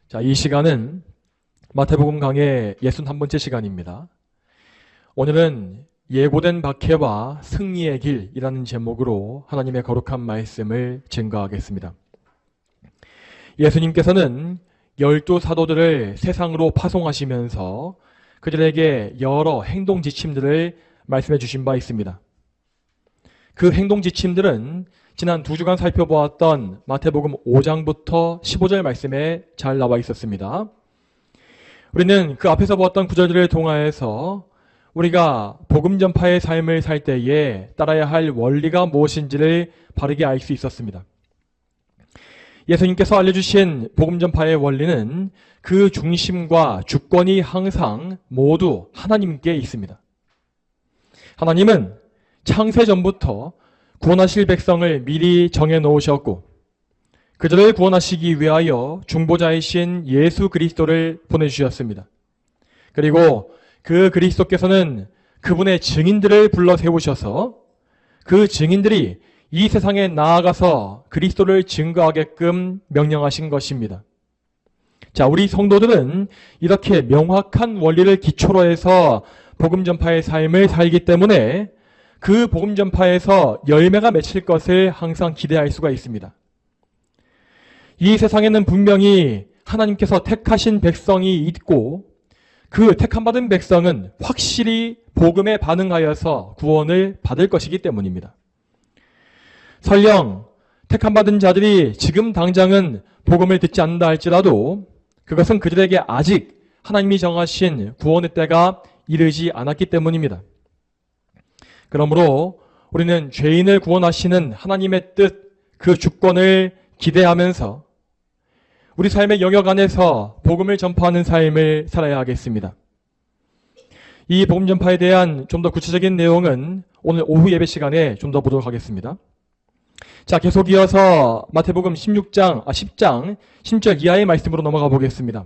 자, 이 시간은 마태복음 강의 61번째 시간입니다. 오늘은 예고된 박해와 승리의 길이라는 제목으로 하나님의 거룩한 말씀을 증거하겠습니다. 예수님께서는 12사도들을 세상으로 파송하시면서 그들에게 여러 행동 지침들을 말씀해 주신 바 있습니다. 그 행동 지침들은 지난 2주간 살펴보았던 마태복음 5장부터 15절 말씀에 잘 나와 있었습니다. 우리는 그 앞에서 보았던 구절들을 통하여서 우리가 복음 전파의 삶을 살 때에 따라야 할 원리가 무엇인지를 바르게 알 수 있었습니다. 예수님께서 알려주신 복음 전파의 원리는 그 중심과 주권이 항상 모두 하나님께 있습니다. 하나님은 창세 전부터 구원하실 백성을 미리 정해놓으셨고 그들을 구원하시기 위하여 중보자이신 예수 그리스도를 보내주셨습니다. 그리고 그 그리스도께서는 그분의 증인들을 불러 세우셔서 그 증인들이 이 세상에 나아가서 그리스도를 증거하게끔 명령하신 것입니다. 자, 우리 성도들은 이렇게 명확한 원리를 기초로 해서 복음 전파의 삶을 살기 때문에 그 복음 전파에서 열매가 맺힐 것을 항상 기대할 수가 있습니다. 이 세상에는 분명히 하나님께서 택하신 백성이 있고 그 택함받은 백성은 확실히 복음에 반응하여서 구원을 받을 것이기 때문입니다. 설령 택함받은 자들이 지금 당장은 복음을 듣지 않는다 할지라도 그것은 그들에게 아직 하나님이 정하신 구원의 때가 이르지 않았기 때문입니다. 그러므로 우리는 죄인을 구원하시는 하나님의 뜻, 그 주권을 기대하면서 우리 삶의 영역 안에서 복음을 전파하는 삶을 살아야 하겠습니다. 이 복음 전파에 대한 좀 더 구체적인 내용은 오늘 오후 예배 시간에 좀 더 보도록 하겠습니다. 자, 계속 이어서 마태복음 10장 10절 이하의 말씀으로 넘어가 보겠습니다.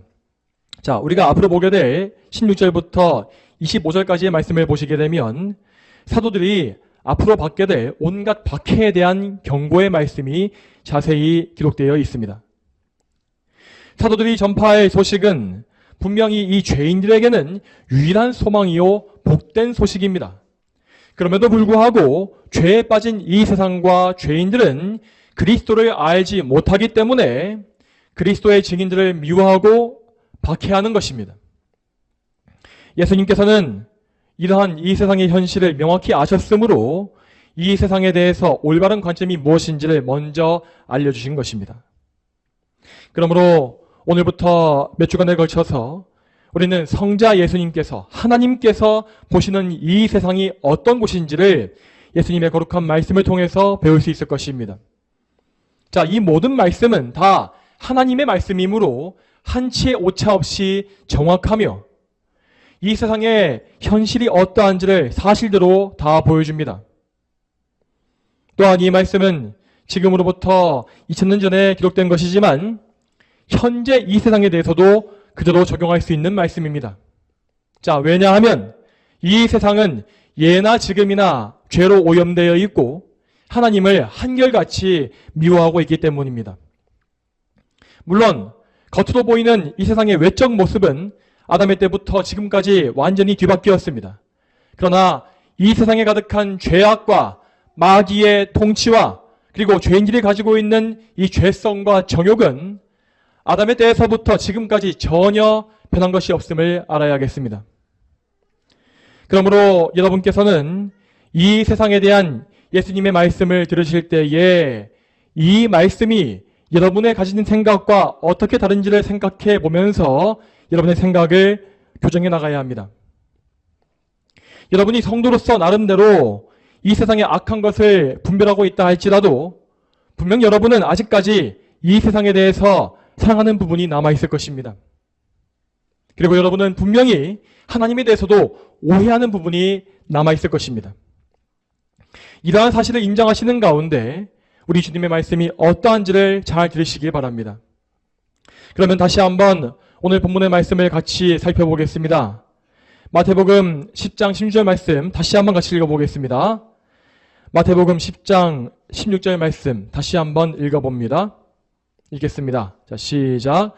자, 우리가 앞으로 보게 될 16절부터 25절까지의 말씀을 보시게 되면 사도들이 앞으로 받게 될 온갖 박해에 대한 경고의 말씀이 자세히 기록되어 있습니다. 사도들이 전파할 소식은 분명히 이 죄인들에게는 유일한 소망이요 복된 소식입니다. 그럼에도 불구하고 죄에 빠진 이 세상과 죄인들은 그리스도를 알지 못하기 때문에 그리스도의 증인들을 미워하고 박해하는 것입니다. 예수님께서는 이러한 이 세상의 현실을 명확히 아셨으므로 이 세상에 대해서 올바른 관점이 무엇인지를 먼저 알려주신 것입니다. 그러므로 오늘부터 몇 주간에 걸쳐서 우리는 성자 예수님께서 하나님께서 보시는 이 세상이 어떤 곳인지를 예수님의 거룩한 말씀을 통해서 배울 수 있을 것입니다. 자, 이 모든 말씀은 다 하나님의 말씀이므로 한치의 오차 없이 정확하며 이 세상의 현실이 어떠한지를 사실대로 다 보여줍니다. 또한 이 말씀은 지금으로부터 2000년 전에 기록된 것이지만 현재 이 세상에 대해서도 그대로 적용할 수 있는 말씀입니다. 자, 왜냐하면 이 세상은 예나 지금이나 죄로 오염되어 있고 하나님을 한결같이 미워하고 있기 때문입니다. 물론 겉으로 보이는 이 세상의 외적 모습은 아담의 때부터 지금까지 완전히 뒤바뀌었습니다. 그러나 이 세상에 가득한 죄악과 마귀의 통치와 그리고 죄인들이 가지고 있는 이 죄성과 정욕은 아담의 때에서부터 지금까지 전혀 변한 것이 없음을 알아야겠습니다. 그러므로 여러분께서는 이 세상에 대한 예수님의 말씀을 들으실 때에 이 말씀이 여러분의 가지는 생각과 어떻게 다른지를 생각해 보면서 여러분의 생각을 교정해 나가야 합니다. 여러분이 성도로서 나름대로 이 세상의 악한 것을 분별하고 있다 할지라도 분명 여러분은 아직까지 이 세상에 대해서 사랑하는 부분이 남아있을 것입니다. 그리고 여러분은 분명히 하나님에 대해서도 오해하는 부분이 남아있을 것입니다. 이러한 사실을 인정하시는 가운데 우리 주님의 말씀이 어떠한지를 잘 들으시길 바랍니다. 그러면 다시 한번 오늘 본문의 말씀을 같이 살펴보겠습니다. 마태복음 10장 16절 말씀 다시 한번 같이 읽어보겠습니다. 마태복음 10장 16절 말씀 다시 한번 읽어봅니다. 읽겠습니다. 자, 시작.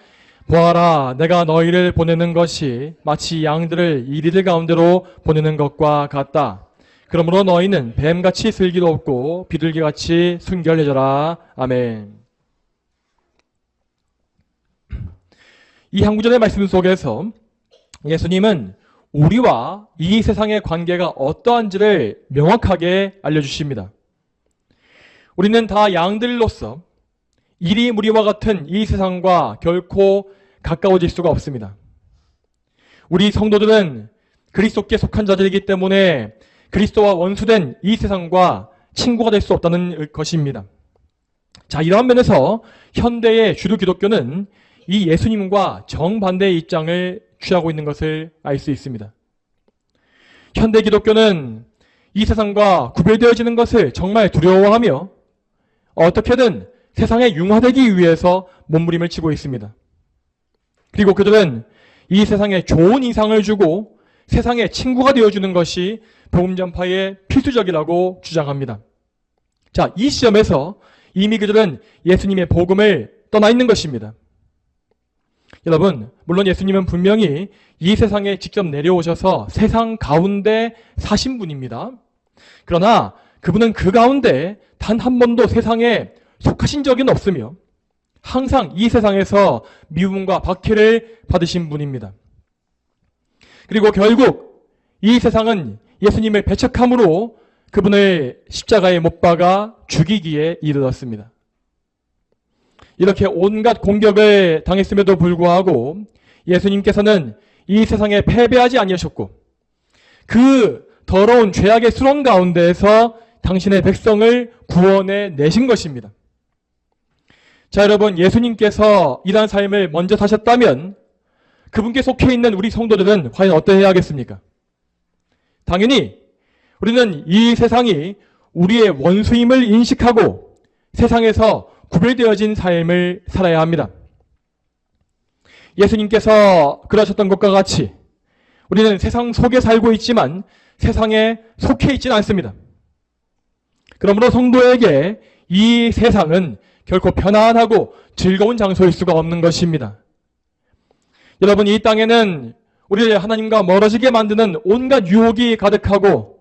보아라, 내가 너희를 보내는 것이 마치 양들을 이리들 가운데로 보내는 것과 같다. 그러므로 너희는 뱀같이 슬기롭고 비둘기같이 순결해져라. 아멘. 이 한 구절의 말씀 속에서 예수님은 우리와 이 세상의 관계가 어떠한지를 명확하게 알려주십니다. 우리는 다 양들로서 이리 무리와 같은 이 세상과 결코 가까워질 수가 없습니다. 우리 성도들은 그리스도께 속한 자들이기 때문에 그리스도와 원수된 이 세상과 친구가 될 수 없다는 것입니다. 자, 이러한 면에서 현대의 주류 기독교는 이 예수님과 정반대의 입장을 취하고 있는 것을 알 수 있습니다. 현대 기독교는 이 세상과 구별되어지는 것을 정말 두려워하며 어떻게든 세상에 융화되기 위해서 몸부림을 치고 있습니다. 그리고 그들은 이 세상에 좋은 인상을 주고 세상의 친구가 되어주는 것이 복음 전파의 필수적이라고 주장합니다. 자, 이 시점에서 이미 그들은 예수님의 복음을 떠나 있는 것입니다. 여러분, 물론 예수님은 분명히 이 세상에 직접 내려오셔서 세상 가운데 사신 분입니다. 그러나 그분은 그 가운데 단 한 번도 세상에 속하신 적은 없으며 항상 이 세상에서 미움과 박해를 받으신 분입니다. 그리고 결국 이 세상은 예수님을 배척함으로 그분을 십자가에 못 박아 죽이기에 이르렀습니다. 이렇게 온갖 공격을 당했음에도 불구하고 예수님께서는 이 세상에 패배하지 아니하셨고 그 더러운 죄악의 수렁 가운데에서 당신의 백성을 구원해 내신 것입니다. 자, 여러분, 예수님께서 이러한 삶을 먼저 사셨다면 그분께 속해 있는 우리 성도들은 과연 어떠해야 하겠습니까? 당연히 우리는 이 세상이 우리의 원수임을 인식하고 세상에서 구별되어진 삶을 살아야 합니다. 예수님께서 그러셨던 것과 같이 우리는 세상 속에 살고 있지만 세상에 속해 있지는 않습니다. 그러므로 성도에게 이 세상은 결코 편안하고 즐거운 장소일 수가 없는 것입니다. 여러분, 이 땅에는 우리를 하나님과 멀어지게 만드는 온갖 유혹이 가득하고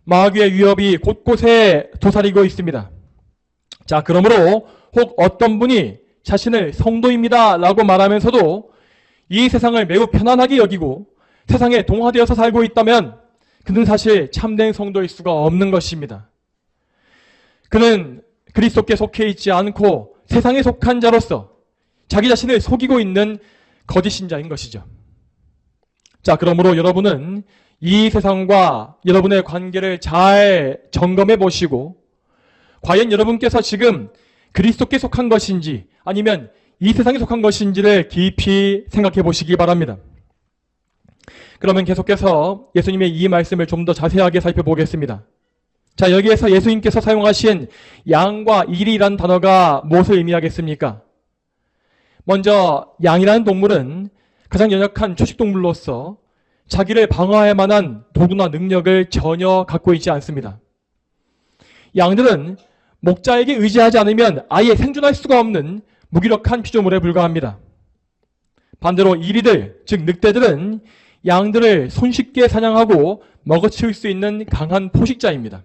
마귀의 위협이 곳곳에 도사리고 있습니다. 자, 그러므로 혹 어떤 분이 자신을 성도입니다 라고 말하면서도 이 세상을 매우 편안하게 여기고 세상에 동화되어서 살고 있다면 그는 사실 참된 성도일 수가 없는 것입니다. 그는 그리스도께 속해 있지 않고 세상에 속한 자로서 자기 자신을 속이고 있는 거짓 신자인 것이죠. 자, 그러므로 여러분은 이 세상과 여러분의 관계를 잘 점검해 보시고 과연 여러분께서 지금 그리스도께 속한 것인지 아니면 이 세상에 속한 것인지를 깊이 생각해 보시기 바랍니다. 그러면 계속해서 예수님의 이 말씀을 좀 더 자세하게 살펴보겠습니다. 자, 여기에서 예수님께서 사용하신 양과 일이라는 단어가 무엇을 의미하겠습니까? 먼저 양이라는 동물은 가장 연약한 초식동물로서 자기를 방어할 만한 도구나 능력을 전혀 갖고 있지 않습니다. 양들은 목자에게 의지하지 않으면 아예 생존할 수가 없는 무기력한 피조물에 불과합니다. 반대로 이리들, 즉 늑대들은 양들을 손쉽게 사냥하고 먹어치울 수 있는 강한 포식자입니다.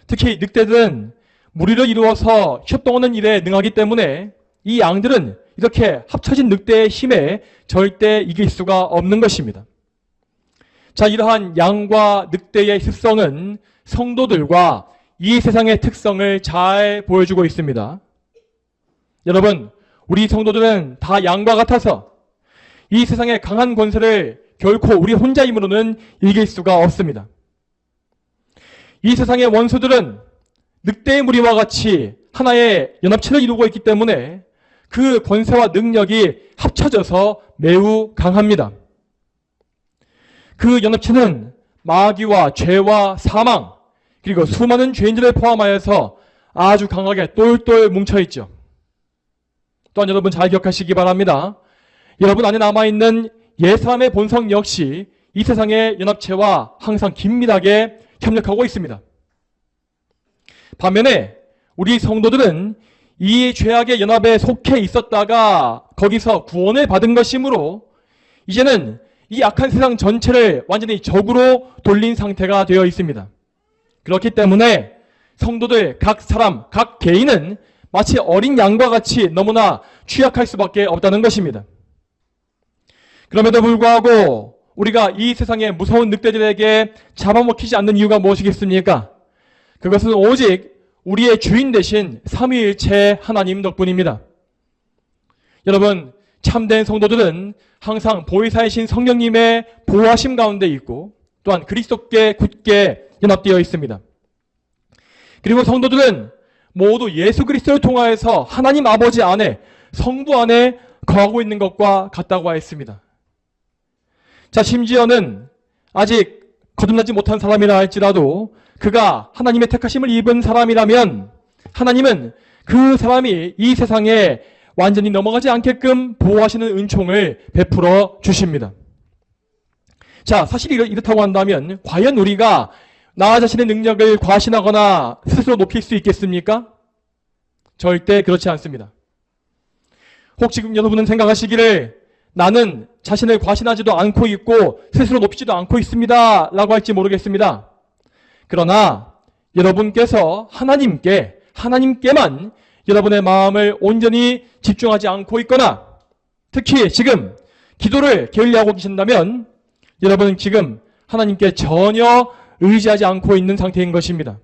특히 늑대들은 무리를 이루어서 협동하는 일에 능하기 때문에 이 양들은 이렇게 합쳐진 늑대의 힘에 절대 이길 수가 없는 것입니다. 자, 이러한 양과 늑대의 습성은 성도들과 이 세상의 특성을 잘 보여주고 있습니다. 여러분, 우리 성도들은 다 양과 같아서 이 세상의 강한 권세를 결코 우리 혼자 힘으로는 이길 수가 없습니다. 이 세상의 원수들은 늑대의 무리와 같이 하나의 연합체를 이루고 있기 때문에 그 권세와 능력이 합쳐져서 매우 강합니다. 그 연합체는 마귀와 죄와 사망, 그리고 수많은 죄인들을 포함하여서 아주 강하게 똘똘 뭉쳐있죠. 또한 여러분 잘 기억하시기 바랍니다. 여러분 안에 남아있는 옛사람의 본성 역시 이 세상의 연합체와 항상 긴밀하게 협력하고 있습니다. 반면에 우리 성도들은 이 죄악의 연합에 속해 있었다가 거기서 구원을 받은 것이므로 이제는 이 악한 세상 전체를 완전히 적으로 돌린 상태가 되어 있습니다. 그렇기 때문에 성도들 각 사람, 각 개인은 마치 어린 양과 같이 너무나 취약할 수밖에 없다는 것입니다. 그럼에도 불구하고 우리가 이 세상의 무서운 늑대들에게 잡아먹히지 않는 이유가 무엇이겠습니까? 그것은 오직 우리의 주인 되신 삼위일체 하나님 덕분입니다. 여러분, 참된 성도들은 항상 보혜사이신 성령님의 보호하심 가운데 있고 또한 그리스도께 굳게 연합되어 있습니다. 그리고 성도들은 모두 예수 그리스도를 통하여서 하나님 아버지 안에, 성부 안에 거하고 있는 것과 같다고 하였습니다. 자, 심지어는 아직 거듭나지 못한 사람이라 할지라도 그가 하나님의 택하심을 입은 사람이라면 하나님은 그 사람이 이 세상에 완전히 넘어가지 않게끔 보호하시는 은총을 베풀어 주십니다. 자, 사실 이렇다고 한다면 과연 우리가 나 자신의 능력을 과신하거나 스스로 높일 수 있겠습니까? 절대 그렇지 않습니다. 혹 지금 여러분은 생각하시기를 나는 자신을 과신하지도 않고 있고 스스로 높이지도 않고 있습니다 라고 할지 모르겠습니다. 그러나 여러분께서 하나님께만 여러분의 마음을 온전히 집중하지 않고 있거나 특히 지금 기도를 게을리하고 계신다면 여러분은 지금 하나님께 전혀 의지하지 않고 있는 상태인 것입니다.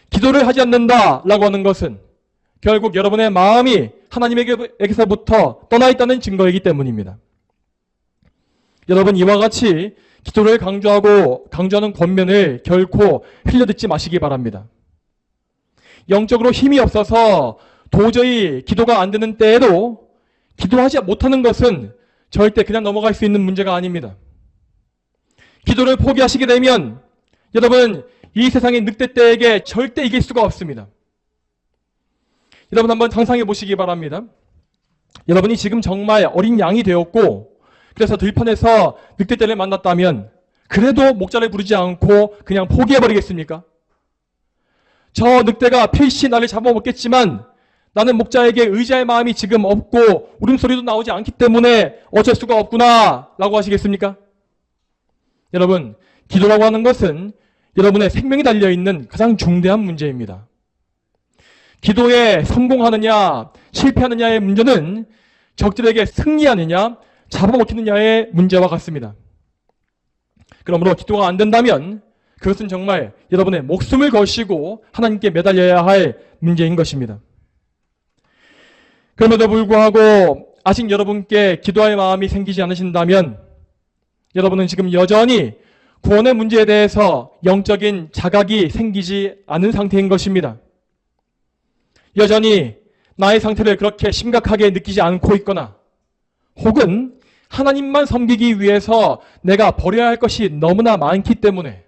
기도를 하지 않는다라고 하는 것은 결국 여러분의 마음이 하나님에게서부터 떠나 있다는 증거이기 때문입니다. 여러분, 이와 같이 기도를 강조하는 권면을 결코 흘려듣지 마시기 바랍니다. 영적으로 힘이 없어서 도저히 기도가 안 되는 때에도 기도하지 못하는 것은 절대 그냥 넘어갈 수 있는 문제가 아닙니다. 기도를 포기하시게 되면 여러분, 이 세상의 늑대떼에게 절대 이길 수가 없습니다. 여러분, 한번 상상해 보시기 바랍니다. 여러분이 지금 정말 어린 양이 되었고 그래서 들판에서 늑대떼를 만났다면 그래도 목자를 부르지 않고 그냥 포기해버리겠습니까? 저 늑대가 필시 나를 잡아먹겠지만 나는 목자에게 의지할 마음이 지금 없고 울음소리도 나오지 않기 때문에 어쩔 수가 없구나 라고 하시겠습니까? 여러분, 기도라고 하는 것은 여러분의 생명이 달려있는 가장 중대한 문제입니다. 기도에 성공하느냐 실패하느냐의 문제는 적들에게 승리하느냐 잡아먹히느냐의 문제와 같습니다. 그러므로 기도가 안 된다면 그것은 정말 여러분의 목숨을 거시고 하나님께 매달려야 할 문제인 것입니다. 그럼에도 불구하고 아직 여러분께 기도할 마음이 생기지 않으신다면 여러분은 지금 여전히 구원의 문제에 대해서 영적인 자각이 생기지 않은 상태인 것입니다. 여전히 나의 상태를 그렇게 심각하게 느끼지 않고 있거나 혹은 하나님만 섬기기 위해서 내가 버려야 할 것이 너무나 많기 때문에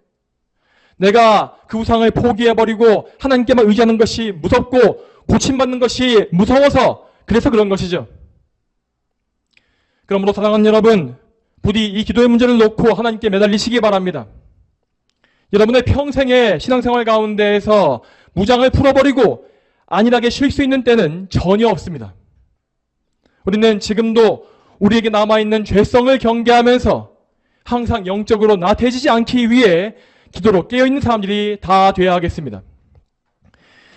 내가 그 우상을 포기해버리고 하나님께만 의지하는 것이 무섭고 고침받는 것이 무서워서 그래서 그런 것이죠. 그러므로 사랑하는 여러분, 부디 이 기도의 문제를 놓고 하나님께 매달리시기 바랍니다. 여러분의 평생의 신앙생활 가운데에서 무장을 풀어버리고 안일하게 쉴 수 있는 때는 전혀 없습니다. 우리는 지금도 우리에게 남아있는 죄성을 경계하면서 항상 영적으로 나태해지지 않기 위해 기도로 깨어있는 사람들이 다 되어야 하겠습니다.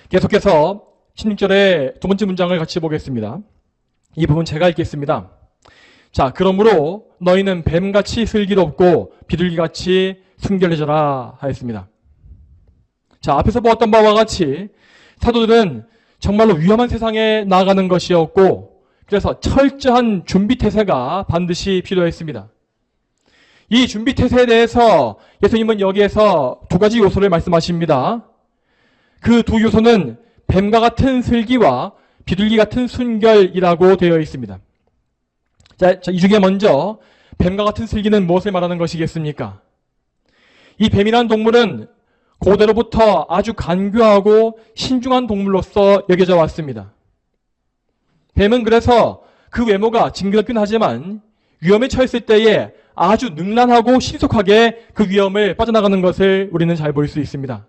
계속해서 16절의 두 번째 문장을 같이 보겠습니다. 이 부분 제가 읽겠습니다. 자, 그러므로 너희는 뱀같이 슬기롭고 비둘기같이 순결해져라 하였습니다. 자, 앞에서 보았던 바와 같이 사도들은 정말로 위험한 세상에 나아가는 것이었고 그래서 철저한 준비태세가 반드시 필요했습니다. 이 준비태세에 대해서 예수님은 여기에서 두 가지 요소를 말씀하십니다. 그 두 요소는 뱀과 같은 슬기와 비둘기 같은 순결이라고 되어 있습니다. 자, 이 중에 먼저 뱀과 같은 슬기는 무엇을 말하는 것이겠습니까? 이 뱀이라는 동물은 고대로부터 아주 간교하고 신중한 동물로서 여겨져 왔습니다. 뱀은 그래서 그 외모가 징그럽긴 하지만 위험에 처했을 때에 아주 능란하고 신속하게 그 위험을 빠져나가는 것을 우리는 잘 볼 수 있습니다.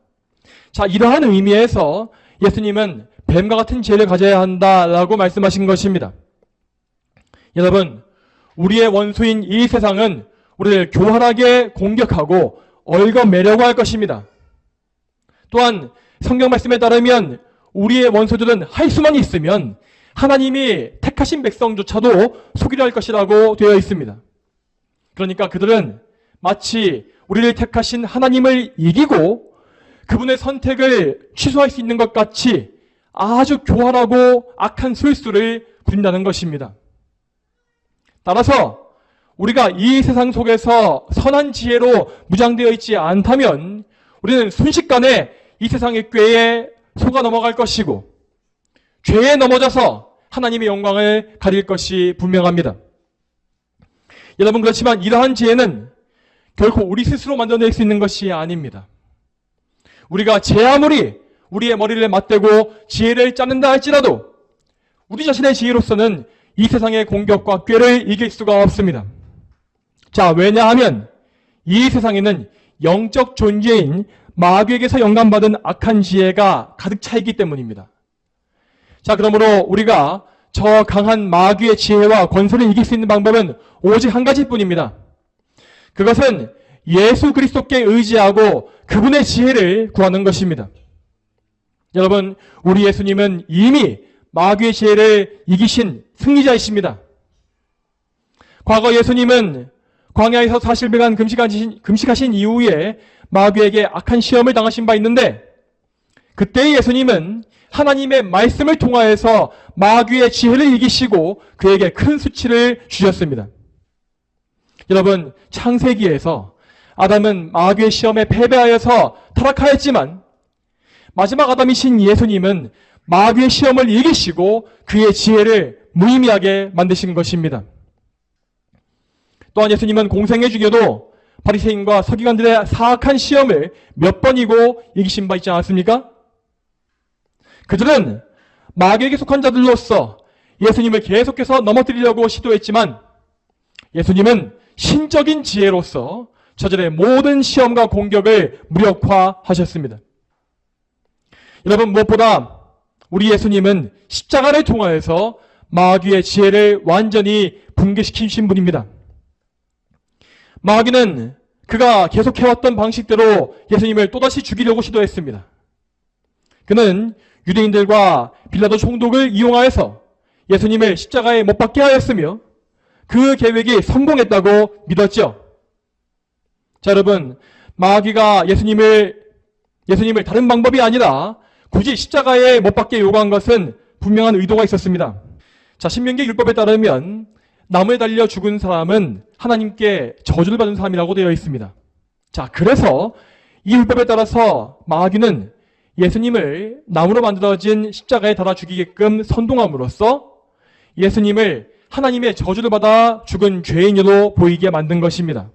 자, 이러한 의미에서 예수님은 뱀과 같은 지혜를 가져야 한다라고 말씀하신 것입니다. 여러분, 우리의 원수인 이 세상은 우리를 교활하게 공격하고 얽어매려고 할 것입니다. 또한 성경 말씀에 따르면 우리의 원수들은 할 수만 있으면 하나님이 택하신 백성조차도 속이려 할 것이라고 되어 있습니다. 그러니까 그들은 마치 우리를 택하신 하나님을 이기고 그분의 선택을 취소할 수 있는 것 같이 아주 교활하고 악한 술수를 부린다는 것입니다. 따라서 우리가 이 세상 속에서 선한 지혜로 무장되어 있지 않다면 우리는 순식간에 이 세상의 꾀에 속아 넘어갈 것이고 죄에 넘어져서 하나님의 영광을 가릴 것이 분명합니다. 여러분, 그렇지만 이러한 지혜는 결코 우리 스스로 만들어낼 수 있는 것이 아닙니다. 우리가 제 아무리 우리의 머리를 맞대고 지혜를 짜는다 할지라도 우리 자신의 지혜로서는 이 세상의 공격과 꾀를 이길 수가 없습니다. 자, 왜냐하면 이 세상에는 영적 존재인 마귀에게서 영감받은 악한 지혜가 가득 차 있기 때문입니다. 자, 그러므로 우리가 저 강한 마귀의 지혜와 권세를 이길 수 있는 방법은 오직 한 가지뿐입니다. 그것은 예수 그리스도께 의지하고 그분의 지혜를 구하는 것입니다. 여러분, 우리 예수님은 이미 마귀의 지혜를 이기신 승리자이십니다. 과거 예수님은 광야에서 40일간 금식하신 이후에 마귀에게 악한 시험을 당하신 바 있는데 그때 예수님은 하나님의 말씀을 통하여서 마귀의 지혜를 이기시고 그에게 큰 수치를 주셨습니다. 여러분, 창세기에서 아담은 마귀의 시험에 패배하여서 타락하였지만 마지막 아담이신 예수님은 마귀의 시험을 이기시고 그의 지혜를 무의미하게 만드신 것입니다. 또한 예수님은 공생애 중에도 바리새인과 서기관들의 사악한 시험을 몇 번이고 이기신 바 있지 않았습니까? 그들은 마귀에게 속한 자들로서 예수님을 계속해서 넘어뜨리려고 시도했지만 예수님은 신적인 지혜로서 저들의 모든 시험과 공격을 무력화하셨습니다. 여러분, 무엇보다 우리 예수님은 십자가를 통하여서 마귀의 지혜를 완전히 붕괴시키신 분입니다. 마귀는 그가 계속해왔던 방식대로 예수님을 또다시 죽이려고 시도했습니다. 그는 유대인들과 빌라도 총독을 이용하여서 예수님을 십자가에 못 박게 하였으며 그 계획이 성공했다고 믿었죠. 자, 여러분, 마귀가 예수님을 다른 방법이 아니라 굳이 십자가에 못 박게 요구한 것은 분명한 의도가 있었습니다. 자, 신명기 율법에 따르면 나무에 달려 죽은 사람은 하나님께 저주를 받은 사람이라고 되어 있습니다. 자, 그래서 이 율법에 따라서 마귀는 예수님을 나무로 만들어진 십자가에 달아 죽이게끔 선동함으로써 예수님을 하나님의 저주를 받아 죽은 죄인으로 보이게 만든 것입니다.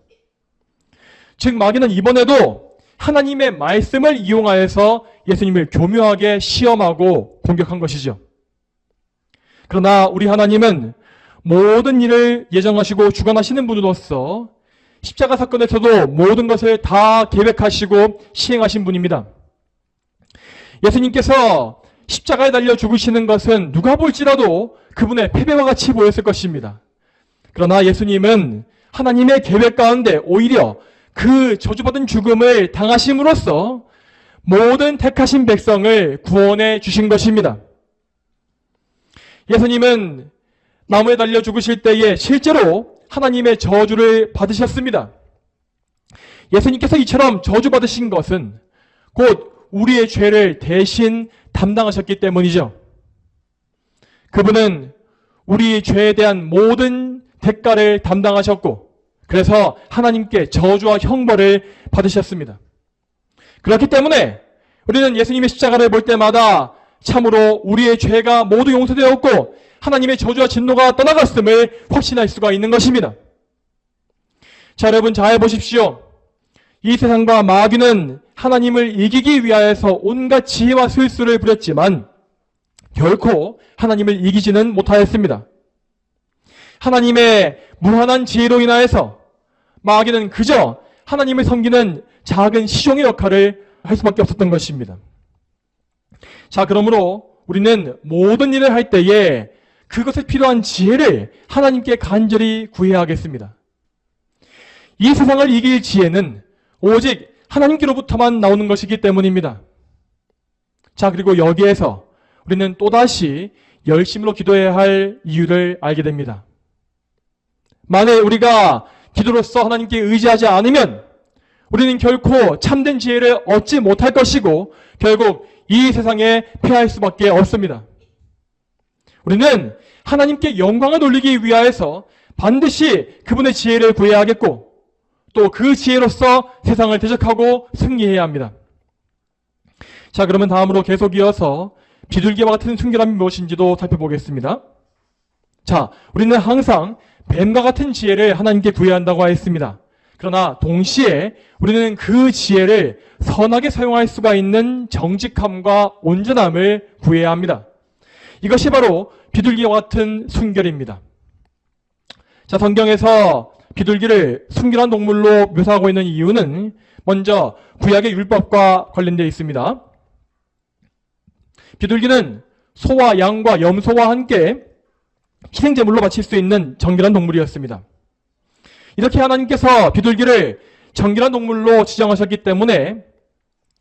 즉, 마귀는 이번에도 하나님의 말씀을 이용하여서 예수님을 교묘하게 시험하고 공격한 것이죠. 그러나 우리 하나님은 모든 일을 예정하시고 주관하시는 분으로서 십자가 사건에서도 모든 것을 다 계획하시고 시행하신 분입니다. 예수님께서 십자가에 달려 죽으시는 것은 누가 볼지라도 그분의 패배와 같이 보였을 것입니다. 그러나 예수님은 하나님의 계획 가운데 오히려 그 저주받은 죽음을 당하심으로써 모든 택하신 백성을 구원해 주신 것입니다. 예수님은 나무에 달려 죽으실 때에 실제로 하나님의 저주를 받으셨습니다. 예수님께서 이처럼 저주받으신 것은 곧 우리의 죄를 대신 담당하셨기 때문이죠. 그분은 우리 죄에 대한 모든 대가를 담당하셨고 그래서 하나님께 저주와 형벌을 받으셨습니다. 그렇기 때문에 우리는 예수님의 십자가를 볼 때마다 참으로 우리의 죄가 모두 용서되었고 하나님의 저주와 진노가 떠나갔음을 확신할 수가 있는 것입니다. 자, 여러분 잘 보십시오. 이 세상과 마귀는 하나님을 이기기 위하여서 온갖 지혜와 술수를 부렸지만 결코 하나님을 이기지는 못하였습니다. 하나님의 무한한 지혜로 인하여서 마귀는 그저 하나님을 섬기는 작은 시종의 역할을 할 수밖에 없었던 것입니다. 자, 그러므로 우리는 모든 일을 할 때에 그것에 필요한 지혜를 하나님께 간절히 구해야 하겠습니다. 이 세상을 이길 지혜는 오직 하나님께로부터만 나오는 것이기 때문입니다. 자, 그리고 여기에서 우리는 또다시 열심으로 기도해야 할 이유를 알게 됩니다. 만일 우리가 기도로서 하나님께 의지하지 않으면 우리는 결코 참된 지혜를 얻지 못할 것이고 결국 이 세상에 패할 수밖에 없습니다. 우리는 하나님께 영광을 돌리기 위하여서 반드시 그분의 지혜를 구해야 하겠고 또 그 지혜로서 세상을 대적하고 승리해야 합니다. 자, 그러면 다음으로 계속 이어서 비둘기와 같은 순결함이 무엇인지도 살펴보겠습니다. 자, 우리는 항상 뱀과 같은 지혜를 하나님께 구해야 한다고 하였습니다. 그러나 동시에 우리는 그 지혜를 선하게 사용할 수가 있는 정직함과 온전함을 구해야 합니다. 이것이 바로 비둘기와 같은 순결입니다. 자, 성경에서 비둘기를 순결한 동물로 묘사하고 있는 이유는 먼저 구약의 율법과 관련되어 있습니다. 비둘기는 소와 양과 염소와 함께 희생제물로 바칠 수 있는 정결한 동물이었습니다. 이렇게 하나님께서 비둘기를 정결한 동물로 지정하셨기 때문에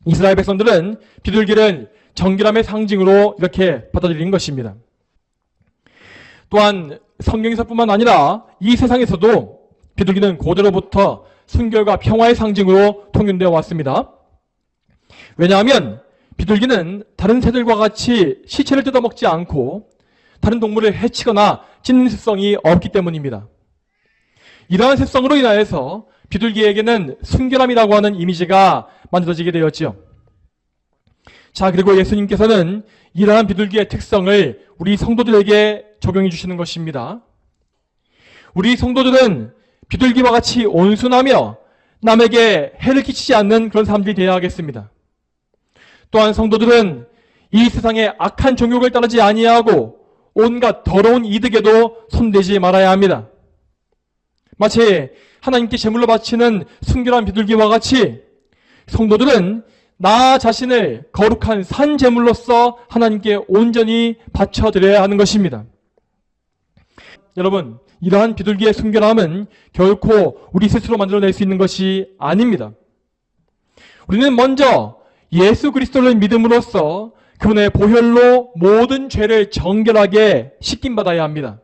이스라엘 백성들은 비둘기를 정결함의 상징으로 이렇게 받아들인 것입니다. 또한 성경에서뿐만 아니라 이 세상에서도 비둘기는 고대로부터 순결과 평화의 상징으로 통용되어 왔습니다. 왜냐하면 비둘기는 다른 새들과 같이 시체를 뜯어먹지 않고 다른 동물을 해치거나 찢는 습성이 없기 때문입니다. 이러한 습성으로 인하여서 비둘기에게는 순결함이라고 하는 이미지가 만들어지게 되었지요. 자, 그리고 예수님께서는 이러한 비둘기의 특성을 우리 성도들에게 적용해 주시는 것입니다. 우리 성도들은 비둘기와 같이 온순하며 남에게 해를 끼치지 않는 그런 사람들이 되어야 하겠습니다. 또한 성도들은 이 세상의 악한 종욕을 따르지 아니하고 온갖 더러운 이득에도 손대지 말아야 합니다. 마치 하나님께 제물로 바치는 순결한 비둘기와 같이 성도들은 나 자신을 거룩한 산 제물로서 하나님께 온전히 바쳐드려야 하는 것입니다. 여러분, 이러한 비둘기의 순결함은 결코 우리 스스로 만들어낼 수 있는 것이 아닙니다. 우리는 먼저 예수 그리스도를 믿음으로써 그분의 보혈로 모든 죄를 정결하게 씻김받아야 합니다.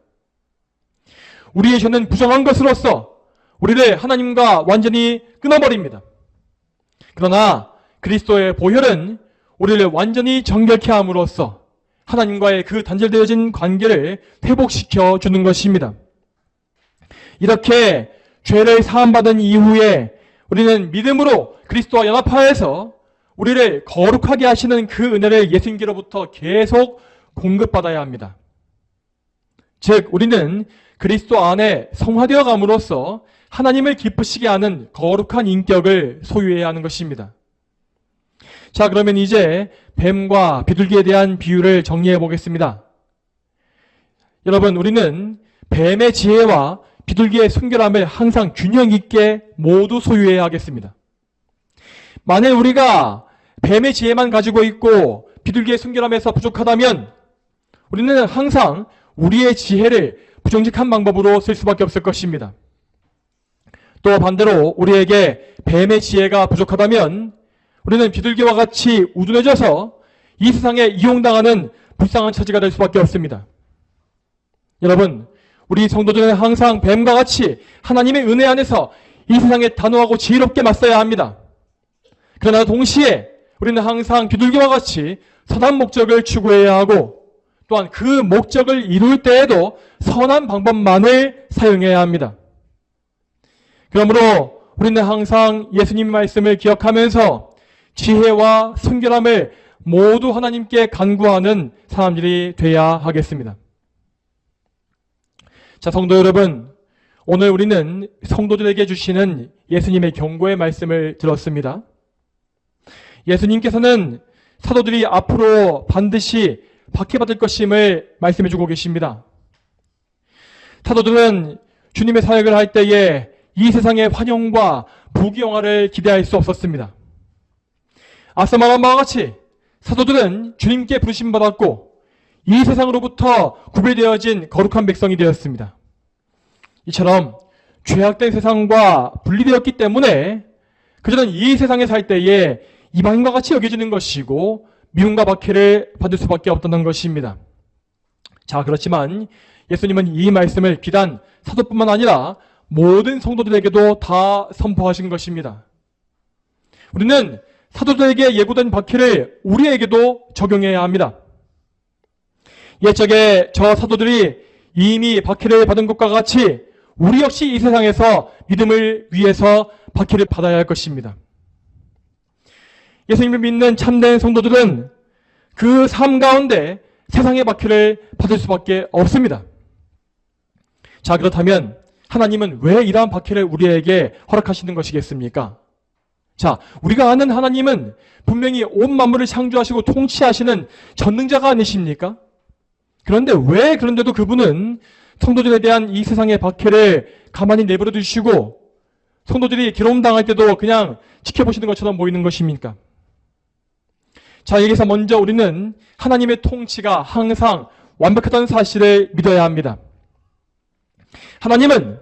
우리의 죄는 부정한 것으로서 우리를 하나님과 완전히 끊어버립니다. 그러나 그리스도의 보혈은 우리를 완전히 정결케 함으로써 하나님과의 그 단절되어진 관계를 회복시켜 주는 것입니다. 이렇게 죄를 사함받은 이후에 우리는 믿음으로 그리스도와 연합하여서 우리를 거룩하게 하시는 그 은혜를 예수님께로부터 계속 공급받아야 합니다. 즉, 우리는 그리스도 안에 성화되어 감으로써 하나님을 기쁘시게 하는 거룩한 인격을 소유해야 하는 것입니다. 자, 그러면 이제 뱀과 비둘기에 대한 비유를 정리해 보겠습니다. 여러분, 우리는 뱀의 지혜와 비둘기의 순결함을 항상 균형 있게 모두 소유해야 하겠습니다. 만일 우리가 뱀의 지혜만 가지고 있고 비둘기의 순결함에서 부족하다면 우리는 항상 우리의 지혜를 부정직한 방법으로 쓸 수밖에 없을 것입니다. 또 반대로 우리에게 뱀의 지혜가 부족하다면 우리는 비둘기와 같이 우둔해져서 이 세상에 이용당하는 불쌍한 처지가 될 수밖에 없습니다. 여러분, 우리 성도들은 항상 뱀과 같이 하나님의 은혜 안에서 이 세상에 단호하고 지혜롭게 맞서야 합니다. 그러나 동시에 우리는 항상 비둘기와 같이 선한 목적을 추구해야 하고 또한 그 목적을 이룰 때에도 선한 방법만을 사용해야 합니다. 그러므로 우리는 항상 예수님 말씀을 기억하면서 지혜와 순결함을 모두 하나님께 간구하는 사람들이 되어야 하겠습니다. 자, 성도 여러분, 오늘 우리는 성도들에게 주시는 예수님의 경고의 말씀을 들었습니다. 예수님께서는 사도들이 앞으로 반드시 박해받을 것임을 말씀해주고 계십니다. 사도들은 주님의 사역을 할 때에 이 세상의 환영과 부귀영화를 기대할 수 없었습니다. 앞서 말한 바와 같이 사도들은 주님께 부르심받았고 이 세상으로부터 구별되어진 거룩한 백성이 되었습니다. 이처럼 죄악된 세상과 분리되었기 때문에 그들은 이 세상에 살 때에 이방인과 같이 여겨지는 것이고 미움과 박해를 받을 수밖에 없다는 것입니다. 자, 그렇지만 예수님은 이 말씀을 비단 사도뿐만 아니라 모든 성도들에게도 다 선포하신 것입니다. 우리는 사도들에게 예고된 박해를 우리에게도 적용해야 합니다. 옛적에 저 사도들이 이미 박해를 받은 것과 같이 우리 역시 이 세상에서 믿음을 위해서 박해를 받아야 할 것입니다. 예수님을 믿는 참된 성도들은 그 삶 가운데 세상의 박해를 받을 수밖에 없습니다. 자, 그렇다면 하나님은 왜 이러한 박해를 우리에게 허락하시는 것이겠습니까? 자, 우리가 아는 하나님은 분명히 온 만물을 창조하시고 통치하시는 전능자가 아니십니까? 그런데 왜 그런데도 그분은 성도들에 대한 이 세상의 박해를 가만히 내버려 두시고 성도들이 괴로움 당할 때도 그냥 지켜보시는 것처럼 보이는 것입니까? 자, 여기서 먼저 우리는 하나님의 통치가 항상 완벽하다는 사실을 믿어야 합니다. 하나님은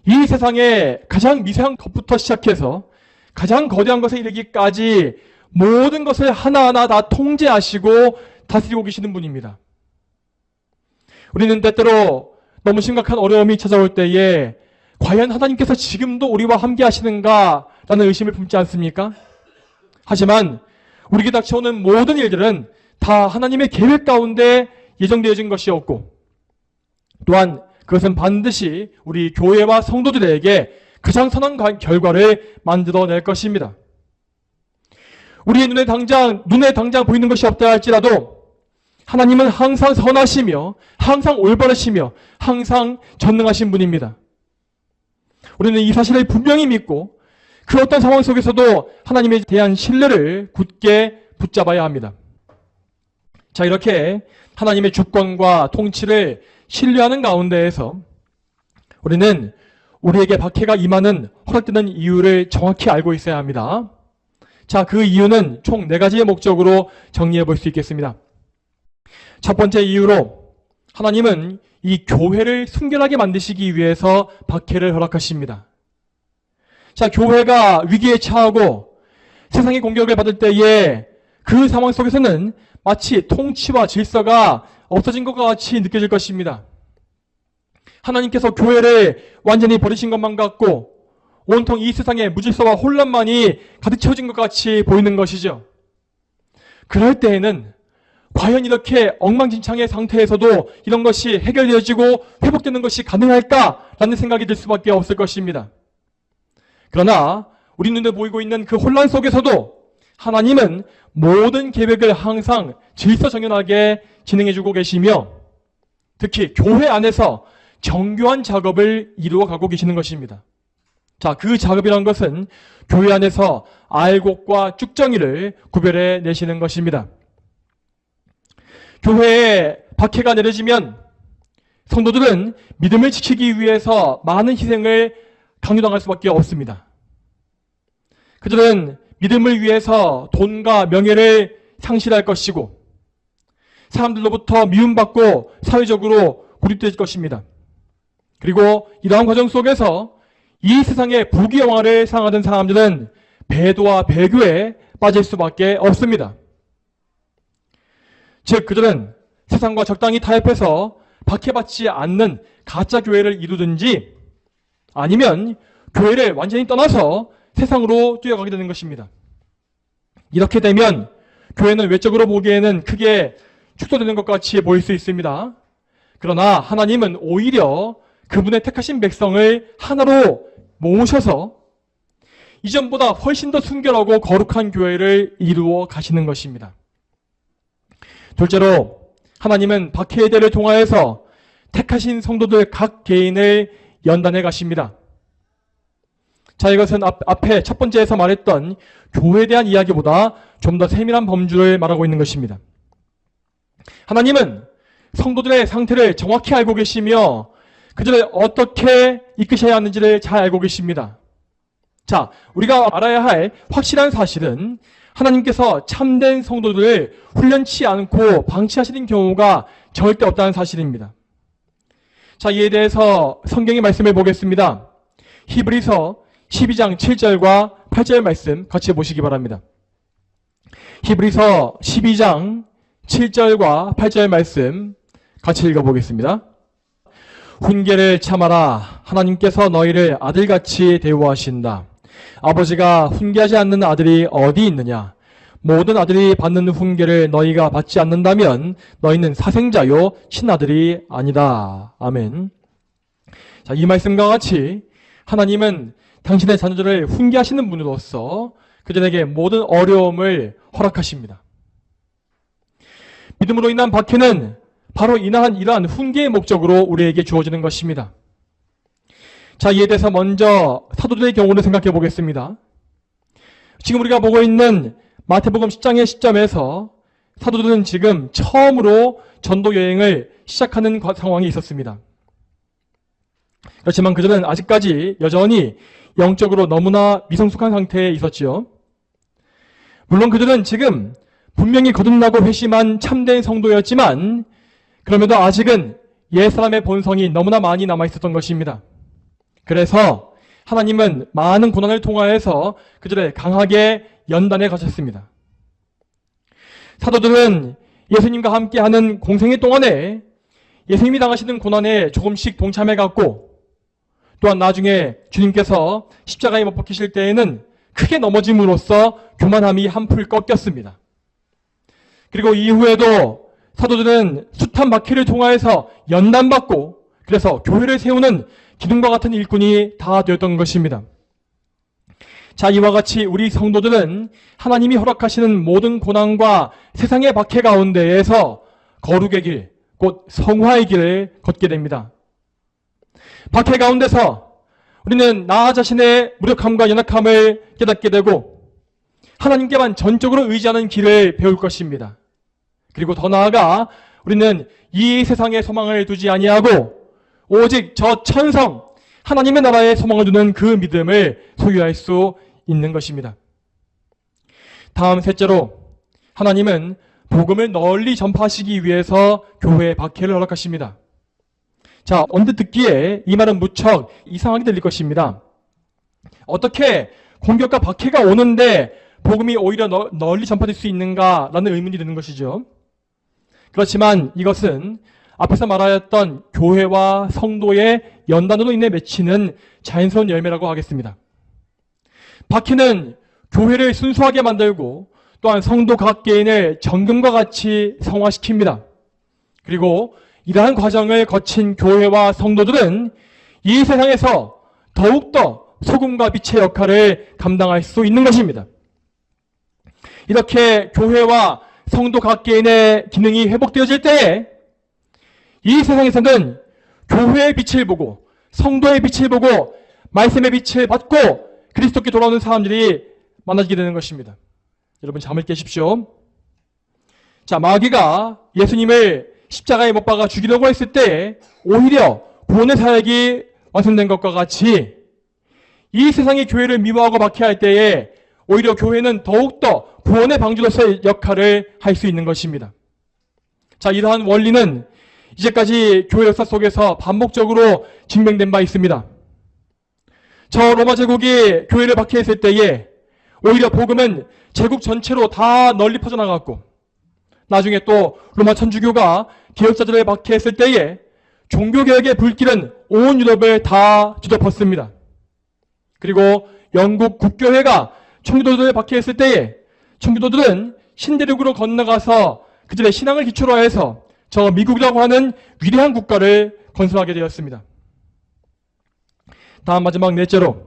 이 세상의 가장 미세한 것부터 시작해서 가장 거대한 것에 이르기까지 모든 것을 하나하나 다 통제하시고 다스리고 계시는 분입니다. 우리는 때때로 너무 심각한 어려움이 찾아올 때에 과연 하나님께서 지금도 우리와 함께 하시는가 라는 의심을 품지 않습니까? 하지만 우리에게 닥쳐오는 모든 일들은 다 하나님의 계획 가운데 예정되어진 것이었고 또한 그것은 반드시 우리 교회와 성도들에게 가장 선한 결과를 만들어낼 것입니다. 우리의 눈에 당장 보이는 것이 없다 할지라도 하나님은 항상 선하시며 항상 올바르시며 항상 전능하신 분입니다. 우리는 이 사실을 분명히 믿고 그 어떤 상황 속에서도 하나님에 대한 신뢰를 굳게 붙잡아야 합니다. 자, 이렇게 하나님의 주권과 통치를 신뢰하는 가운데에서 우리는 우리에게 박해가 임하는 허락되는 이유를 정확히 알고 있어야 합니다. 자, 그 이유는 총 4가지의 목적으로 정리해 볼 수 있겠습니다. 첫 번째 이유로 하나님은 이 교회를 순결하게 만드시기 위해서 박해를 허락하십니다. 자, 교회가 위기에 처하고 세상의 공격을 받을 때에 그 상황 속에서는 마치 통치와 질서가 없어진 것과 같이 느껴질 것입니다. 하나님께서 교회를 완전히 버리신 것만 같고 온통 이 세상에 무질서와 혼란만이 가득 채워진 것 같이 보이는 것이죠. 그럴 때에는 과연 이렇게 엉망진창의 상태에서도 이런 것이 해결되어지고 회복되는 것이 가능할까라는 생각이 들 수밖에 없을 것입니다. 그러나 우리 눈에 보이고 있는 그 혼란 속에서도 하나님은 모든 계획을 항상 질서정연하게 진행해주고 계시며 특히 교회 안에서 정교한 작업을 이루어가고 계시는 것입니다. 자, 그 작업이란 것은 교회 안에서 알곡과 쭉정이를 구별해 내시는 것입니다. 교회에 박해가 내려지면 성도들은 믿음을 지키기 위해서 많은 희생을 강요당할 수밖에 없습니다. 그들은 믿음을 위해서 돈과 명예를 상실할 것이고 사람들로부터 미움받고 사회적으로 고립될 것입니다. 그리고 이러한 과정 속에서 이 세상의 부귀영화를 상하던 사람들은 배도와 배교에 빠질 수밖에 없습니다. 즉 그들은 세상과 적당히 타협해서 박해받지 않는 가짜 교회를 이루든지 아니면 교회를 완전히 떠나서 세상으로 뛰어가게 되는 것입니다. 이렇게 되면 교회는 외적으로 보기에는 크게 축소되는 것 같이 보일 수 있습니다. 그러나 하나님은 오히려 그분의 택하신 백성을 하나로 모으셔서 이전보다 훨씬 더 순결하고 거룩한 교회를 이루어 가시는 것입니다. 둘째로 하나님은 박해의 대를 통하여서 택하신 성도들 각 개인을 연단해 가십니다. 자, 이것은 앞에 첫 번째에서 말했던 교회에 대한 이야기보다 좀 더 세밀한 범주를 말하고 있는 것입니다. 하나님은 성도들의 상태를 정확히 알고 계시며 그들을 어떻게 이끄셔야 하는지를 잘 알고 계십니다. 자, 우리가 알아야 할 확실한 사실은 하나님께서 참된 성도들을 훈련치 않고 방치하시는 경우가 절대 없다는 사실입니다. 자, 이에 대해서 성경의 말씀을 보겠습니다. 히브리서 12장 7절과 8절 말씀 같이 보시기 바랍니다. 히브리서 12장 7절과 8절 말씀 같이 읽어보겠습니다. 훈계를 참아라. 하나님께서 너희를 아들같이 대우하신다. 아버지가 훈계하지 않는 아들이 어디 있느냐? 모든 아들이 받는 훈계를 너희가 받지 않는다면 너희는 사생자요 친아들이 아니다. 아멘. 자, 이 말씀과 같이 하나님은 당신의 자녀들을 훈계하시는 분으로서 그들에게 모든 어려움을 허락하십니다. 믿음으로 인한 박해는 바로 이러한 훈계의 목적으로 우리에게 주어지는 것입니다. 자, 이에 대해서 먼저 사도들의 경우를 생각해 보겠습니다. 지금 우리가 보고 있는 마태복음 10장의 시점에서 사도들은 지금 처음으로 전도 여행을 시작하는 상황이 있었습니다. 그렇지만 그들은 아직까지 여전히 영적으로 너무나 미성숙한 상태에 있었지요. 물론 그들은 지금 분명히 거듭나고 회심한 참된 성도였지만 그럼에도 아직은 옛사람의 본성이 너무나 많이 남아있었던 것입니다. 그래서 하나님은 많은 고난을 통하여서 그들을 강하게 연단해 가셨습니다. 사도들은 예수님과 함께하는 공생애 동안에 예수님이 당하시는 고난에 조금씩 동참해 갔고 또한 나중에 주님께서 십자가에 못 박히실 때에는 크게 넘어짐으로써 교만함이 한풀 꺾였습니다. 그리고 이후에도 사도들은 숱한 박해를 통하여서 연단받고 그래서 교회를 세우는 기둥과 같은 일꾼이 다 되었던 것입니다. 자, 이와 같이 우리 성도들은 하나님이 허락하시는 모든 고난과 세상의 박해 가운데에서 거룩의 길, 곧 성화의 길을 걷게 됩니다. 박해 가운데서 우리는 나 자신의 무력함과 연약함을 깨닫게 되고 하나님께만 전적으로 의지하는 길을 배울 것입니다. 그리고 더 나아가 우리는 이 세상에 소망을 두지 아니하고 오직 저 천성 하나님의 나라에 소망을 두는 그 믿음을 소유할 수 있는 것입니다. 다음 셋째로 하나님은 복음을 널리 전파하시기 위해서 교회에 박해를 허락하십니다. 자, 언뜻 듣기에 이 말은 무척 이상하게 들릴 것입니다. 어떻게 공격과 박해가 오는데 복음이 오히려 널리 전파될 수 있는가라는 의문이 드는 것이죠. 그렇지만 이것은 앞에서 말하였던 교회와 성도의 연단으로 인해 맺히는 자연스러운 열매라고 하겠습니다. 박해는 교회를 순수하게 만들고 또한 성도 각 개인을 정금과 같이 성화시킵니다. 그리고 이러한 과정을 거친 교회와 성도들은 이 세상에서 더욱더 소금과 빛의 역할을 감당할 수 있는 것입니다. 이렇게 교회와 성도 각 개인의 기능이 회복되어질 때에 이 세상에서는 교회의 빛을 보고 성도의 빛을 보고 말씀의 빛을 받고 그리스도께 돌아오는 사람들이 많아지게 되는 것입니다. 여러분 잠을 깨십시오. 자, 마귀가 예수님을 십자가에 못 박아 죽이려고 했을 때 오히려 구원의 사역이 완성된 것과 같이 이 세상의 교회를 미워하고 박해할 때에 오히려 교회는 더욱더 구원의 방주로서의 역할을 할 수 있는 것입니다. 자, 이러한 원리는 이제까지 교회 역사 속에서 반복적으로 증명된 바 있습니다. 저 로마 제국이 교회를 박해했을 때에 오히려 복음은 제국 전체로 다 널리 퍼져나갔고 나중에 또 로마 천주교가 개혁자들을 박해했을 때에 종교개혁의 불길은 온 유럽을 다 뒤덮었습니다. 그리고 영국 국교회가 청교도들을 박해했을 때에 청교도들은 신대륙으로 건너가서 그들의 신앙을 기초로 해서 저 미국이라고 하는 위대한 국가를 건설하게 되었습니다. 다음 마지막 넷째로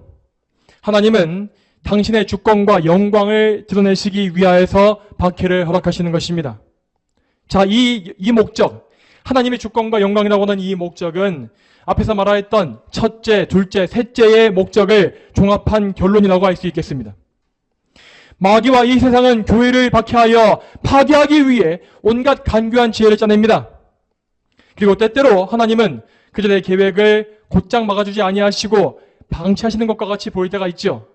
하나님은 당신의 주권과 영광을 드러내시기 위하여서 박해를 허락하시는 것입니다. 자, 이 목적, 하나님의 주권과 영광이라고 하는 이 목적은 앞에서 말하였던 첫째, 둘째, 셋째의 목적을 종합한 결론이라고 할 수 있겠습니다. 마귀와 이 세상은 교회를 박해하여 파괴하기 위해 온갖 간교한 지혜를 짜냅니다. 그리고 때때로 하나님은 그들의 계획을 곧장 막아주지 아니하시고 방치하시는 것과 같이 보일 때가 있죠.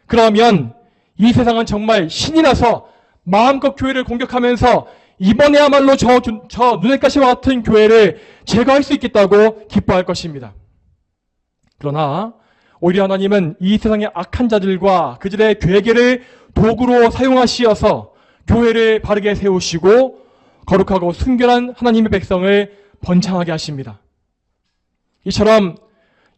그러면 이 세상은 정말 신이 나서 마음껏 교회를 공격하면서 이번에야말로 저 눈엣가시와 같은 교회를 제거할 수 있겠다고 기뻐할 것입니다. 그러나 오히려 하나님은 이 세상의 악한 자들과 그들의 괴계를 도구로 사용하시어서 교회를 바르게 세우시고 거룩하고 순결한 하나님의 백성을 번창하게 하십니다. 이처럼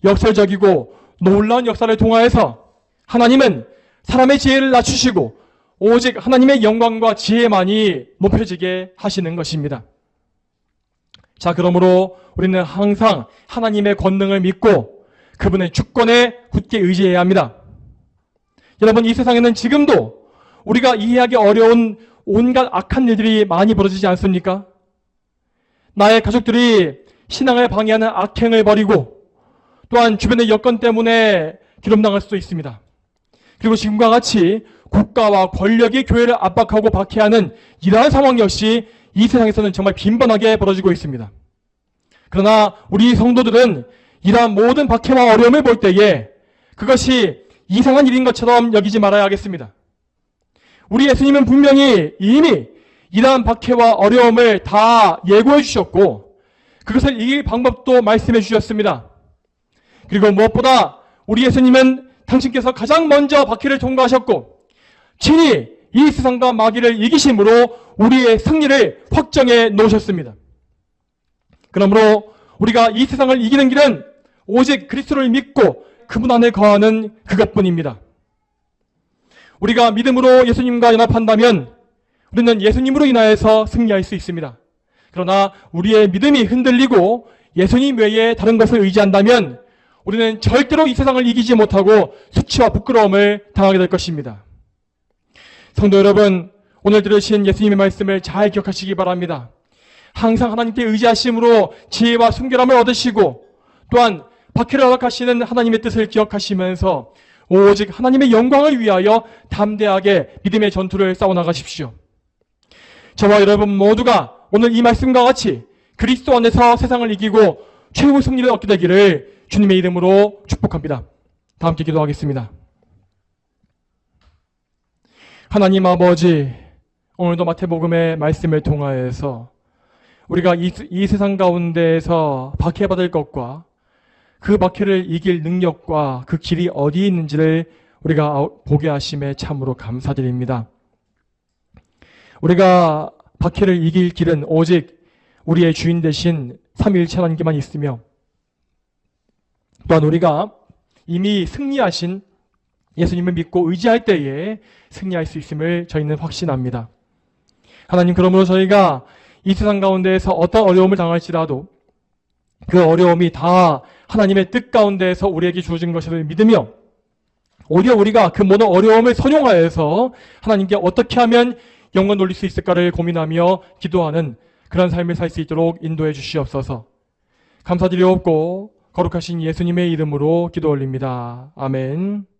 역설적이고 놀라운 역사를 통하여서 하나님은 사람의 지혜를 낮추시고 오직 하나님의 영광과 지혜만이 높여지게 하시는 것입니다. 자, 그러므로 우리는 항상 하나님의 권능을 믿고 그분의 주권에 굳게 의지해야 합니다. 여러분, 이 세상에는 지금도 우리가 이해하기 어려운 온갖 악한 일들이 많이 벌어지지 않습니까? 나의 가족들이 신앙을 방해하는 악행을 벌이고 또한 주변의 여건 때문에 기름당할 수도 있습니다. 그리고 지금과 같이 국가와 권력이 교회를 압박하고 박해하는 이러한 상황 역시 이 세상에서는 정말 빈번하게 벌어지고 있습니다. 그러나 우리 성도들은 이러한 모든 박해와 어려움을 볼 때에 그것이 이상한 일인 것처럼 여기지 말아야 하겠습니다. 우리 예수님은 분명히 이미 이러한 박해와 어려움을 다 예고해 주셨고 그것을 이길 방법도 말씀해 주셨습니다. 그리고 무엇보다 우리 예수님은 당신께서 가장 먼저 박해를 통과하셨고 친히 이 세상과 마귀를 이기심으로 우리의 승리를 확정해 놓으셨습니다. 그러므로 우리가 이 세상을 이기는 길은 오직 그리스도를 믿고 그분 안에 거하는 그것뿐입니다. 우리가 믿음으로 예수님과 연합한다면 우리는 예수님으로 인하여서 승리할 수 있습니다. 그러나 우리의 믿음이 흔들리고 예수님 외에 다른 것을 의지한다면 우리는 절대로 이 세상을 이기지 못하고 수치와 부끄러움을 당하게 될 것입니다. 성도 여러분, 오늘 들으신 예수님의 말씀을 잘 기억하시기 바랍니다. 항상 하나님께 의지하심으로 지혜와 순결함을 얻으시고 또한 박해를 허락하시는 하나님의 뜻을 기억하시면서 오직 하나님의 영광을 위하여 담대하게 믿음의 전투를 싸워나가십시오. 저와 여러분 모두가 오늘 이 말씀과 같이 그리스도 안에서 세상을 이기고 최후의 승리를 얻게 되기를 주님의 이름으로 축복합니다. 다 함께 기도하겠습니다. 하나님 아버지, 오늘도 마태복음의 말씀을 통하여서 우리가 이 세상 가운데에서 박해받을 것과 그 박해를 이길 능력과 그 길이 어디에 있는지를 우리가 보게 하심에 참으로 감사드립니다. 우리가 박해를 이길 길은 오직 우리의 주인 되신 삼위일체 하나님께만 있으며 또한 우리가 이미 승리하신 예수님을 믿고 의지할 때에 승리할 수 있음을 저희는 확신합니다. 하나님, 그러므로 저희가 이 세상 가운데에서 어떤 어려움을 당할지라도 그 어려움이 다 하나님의 뜻 가운데에서 우리에게 주어진 것을 믿으며 오히려 우리가 그 모든 어려움을 선용하여서 하나님께 어떻게 하면 영광 돌릴 수 있을까를 고민하며 기도하는 그런 삶을 살 수 있도록 인도해 주시옵소서. 감사드리옵고 거룩하신 예수님의 이름으로 기도 올립니다. 아멘.